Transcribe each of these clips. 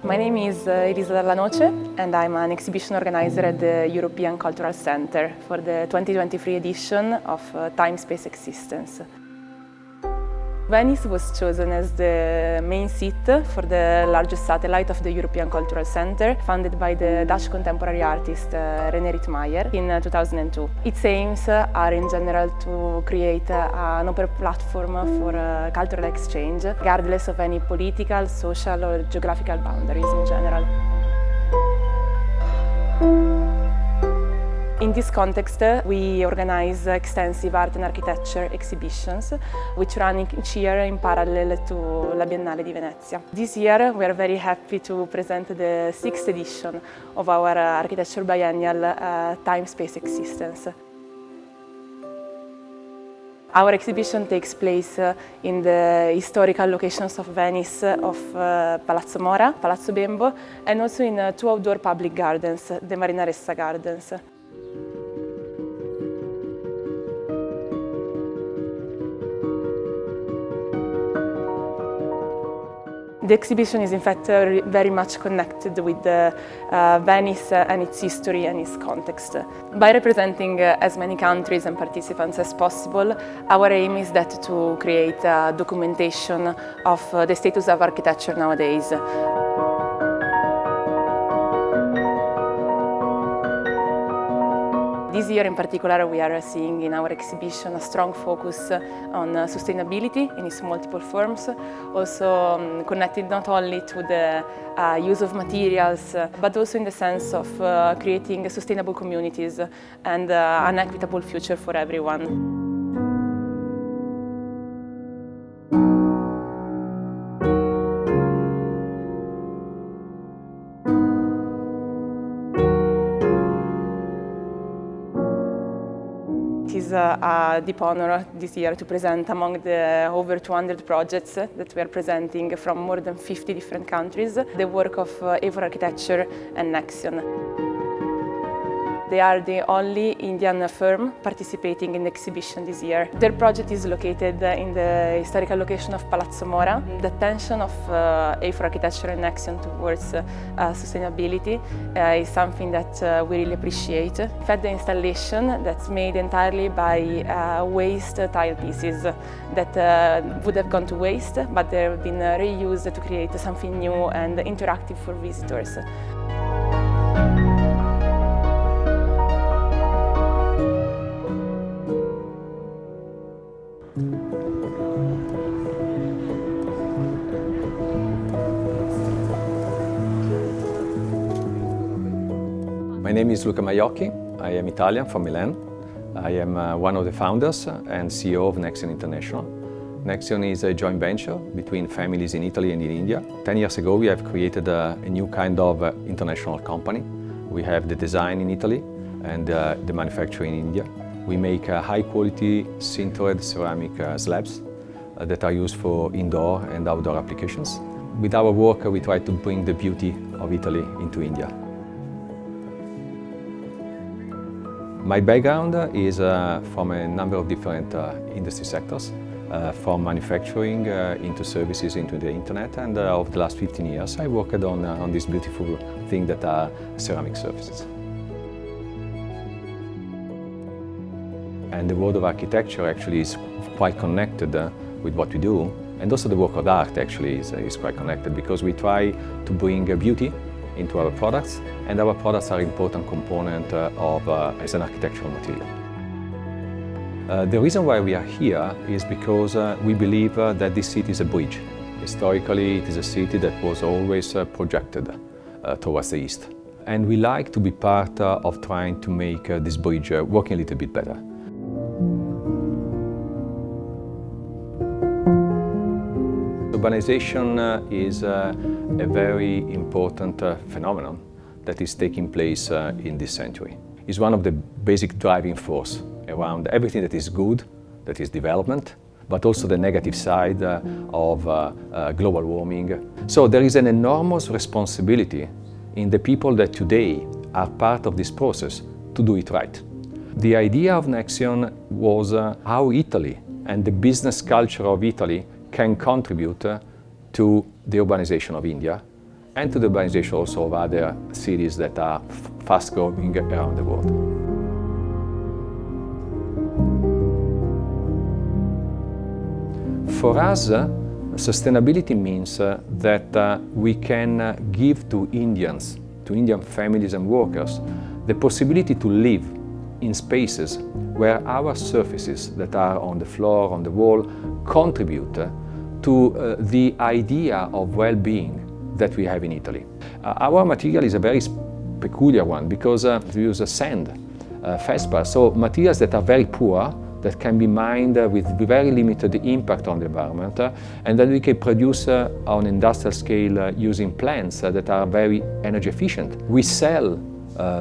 My name is Elisa Dalla Noce, and I'm an exhibition organizer at the European Cultural Center for the 2023 edition of Time Space Existence. Venice was chosen as the main seat for the largest satellite of the European Cultural Center, founded by the Dutch contemporary artist René Rittmeyer in 2002. Its aims are in general to create an open platform for cultural exchange, regardless of any political, social or geographical boundaries in general. In this context, we organize extensive art and architecture exhibitions, which run each year in parallel to La Biennale di Venezia. This year, we are very happy to present the 6th edition of our Architecture Biennial Time Space Existence. Our exhibition takes place in the historical locations of Venice of Palazzo Mora, Palazzo Bembo, and also in 2 outdoor public gardens, the Marinaressa Gardens. The exhibition is in fact very much connected with Venice and its history and its context. By representing as many countries and participants as possible, our aim is that to create a documentation of the status of architecture nowadays. This year in particular, we are seeing in our exhibition a strong focus on sustainability in its multiple forms, also connected not only to the use of materials, but also in the sense of creating sustainable communities and an equitable future for everyone. It is a deep honor this year to present among the over 200 projects that we are presenting from more than 50 different countries, the work of A4 Architecture and Nexion. They are the only Indian firm participating in the exhibition this year. Their project is located in the historical location of Palazzo Mora. The attention of A4 Architecture and Nexion towards sustainability is something that we really appreciate. In fact, the installation that's made entirely by waste tile pieces that would have gone to waste, but they've been reused to create something new and interactive for visitors. My name is Luca Majocchi. I am Italian from Milan. I am one of the founders and CEO of Nexion International. Nexion is a joint venture between families in Italy and in India. 10 years ago, we have created a new kind of international company. We have the design in Italy and the manufacturing in India. We make high-quality sintered ceramic slabs that are used for indoor and outdoor applications. With our work, we try to bring the beauty of Italy into India. My background is from a number of different industry sectors, from manufacturing into services, into the internet, and over the last 15 years I worked on this beautiful thing that are ceramic surfaces. And the world of architecture actually is quite connected with what we do, and also the work of art actually is quite connected, because we try to bring beauty into our products, and our products are an important component as an architectural material. The reason why we are here is because we believe that this city is a bridge. Historically, it is a city that was always projected towards the east. And we like to be part of trying to make this bridge working a little bit better. Urbanization is a very important phenomenon that is taking place in this century. It's one of the basic driving force around everything that is good, that is development, but also the negative side of global warming. So there is an enormous responsibility in the people that today are part of this process to do it right. The idea of Nexion was how Italy and the business culture of Italy can contribute to the urbanization of India and to the urbanization also of other cities that are fast growing around the world. For us, sustainability means that we can give to Indians, to Indian families and workers, the possibility to live in spaces where our surfaces that are on the floor, on the wall, contribute to the idea of well-being that we have in Italy. Our material is a very peculiar one because we use sand, feldspar, so materials that are very poor, that can be mined with very limited impact on the environment, and that we can produce on industrial scale using plants that are very energy efficient. We sell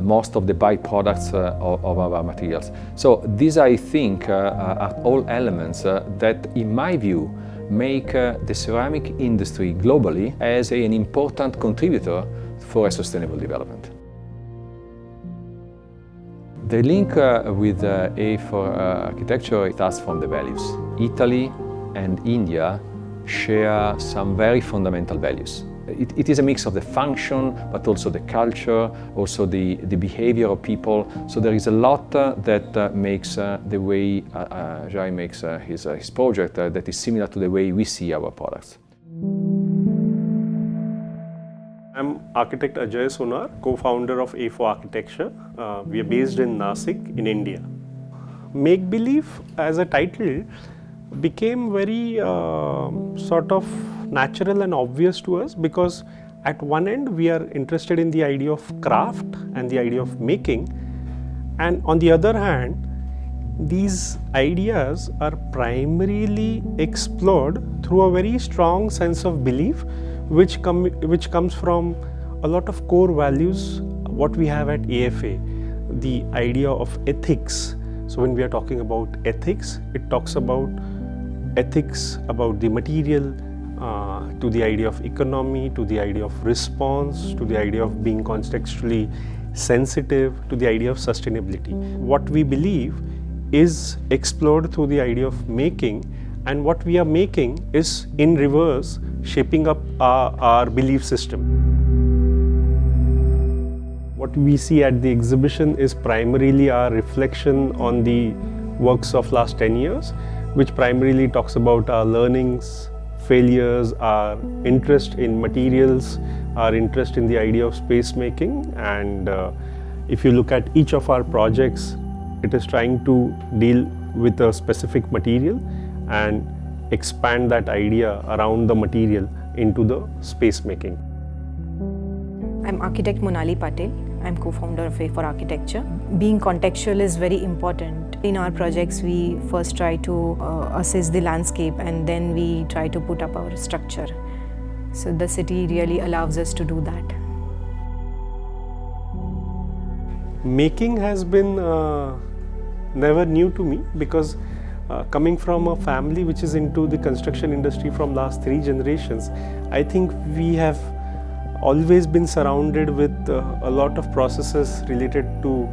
most of the byproducts of our materials. So these, I think, are all elements that, in my view, make the ceramic industry globally as an important contributor for a sustainable development. The link with A for architecture starts from the values. Italy and India share some very fundamental values. It is a mix of the function, but also the culture, also the behavior of people. So there is a lot that makes the way Ajay makes his project that is similar to the way we see our products. I'm architect Ajay Sonar, co-founder of A4 Architecture. We are based in Nashik in India. Make Believe as a title became very sort of natural and obvious to us because at one end we are interested in the idea of craft and the idea of making, and on the other hand these ideas are primarily explored through a very strong sense of belief which comes from a lot of core values what we have at AFA, the idea of ethics. So when we are talking about ethics, it talks about ethics about the material, to the idea of economy, to the idea of response, to the idea of being contextually sensitive, to the idea of sustainability. What we believe is explored through the idea of making, and what we are making is in reverse shaping up our belief system. What we see at the exhibition is primarily our reflection on the works of last 10 years, which primarily talks about our learnings, failures, our interest in materials, our interest in the idea of space making. And if you look at each of our projects, it is trying to deal with a specific material and expand that idea around the material into the space making. I'm architect Monail Patil. I'm co-founder of A4 Architecture. Being contextual is very important. In our projects, we first try to assess the landscape and then we try to put up our structure. So the city really allows us to do that. Making has been never new to me because coming from a family which is into the construction industry from last 3 generations, I think we have always been surrounded with a lot of processes related to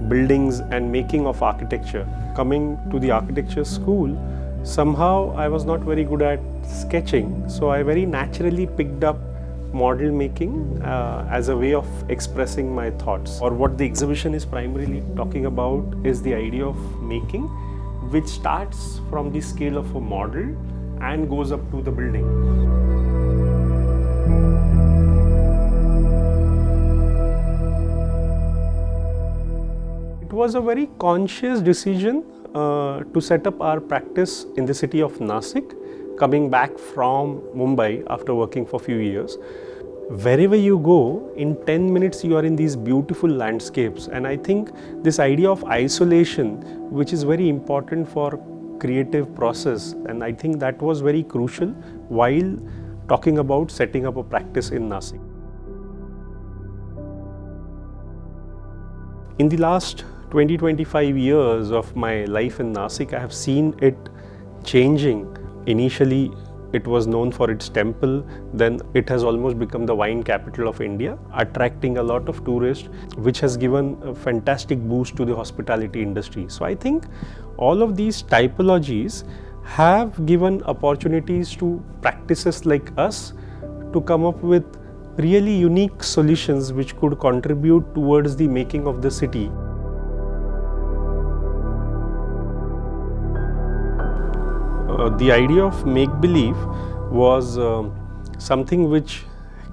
buildings and making of architecture. Coming to the architecture school, somehow I was not very good at sketching, so I very naturally picked up model making as a way of expressing my thoughts. Or what the exhibition is primarily talking about is the idea of making, which starts from the scale of a model and goes up to the building. was a very conscious decision to set up our practice in the city of Nasik, coming back from Mumbai after working for a few years. Wherever you go, in 10 minutes you are in these beautiful landscapes, and I think this idea of isolation, which is very important for creative process, and I think that was very crucial while talking about setting up a practice in Nasik. In the last 20-25 years of my life in Nasik, I have seen it changing. Initially, it was known for its temple, then it has almost become the wine capital of India, attracting a lot of tourists, which has given a fantastic boost to the hospitality industry. So I think all of these typologies have given opportunities to practices like us to come up with really unique solutions which could contribute towards the making of the city. The idea of make-believe was something which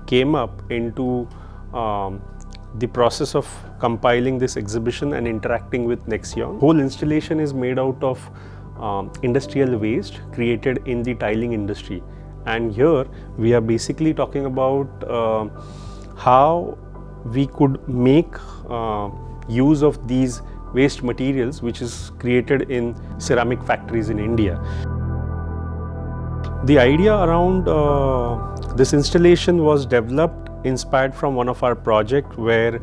came up into the process of compiling this exhibition and interacting with Nexion. Whole installation is made out of industrial waste created in the tiling industry, and here we are basically talking about how we could make use of these waste materials which is created in ceramic factories in India. The idea around this installation was developed inspired from one of our projects where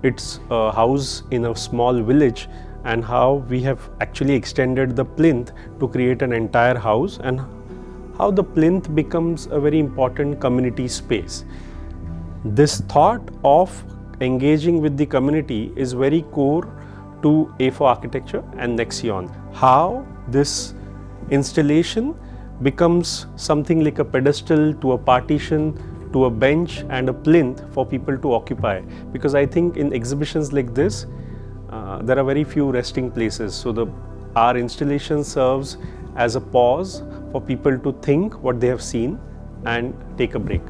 it's a house in a small village, and how we have actually extended the plinth to create an entire house, and how the plinth becomes a very important community space. This thought of engaging with the community is very core to A4 Architecture and Nexion. How this installation becomes something like a pedestal to a partition to a bench and a plinth for people to occupy, because I think in exhibitions like this there are very few resting places, so our installation serves as a pause for people to think what they have seen and take a break.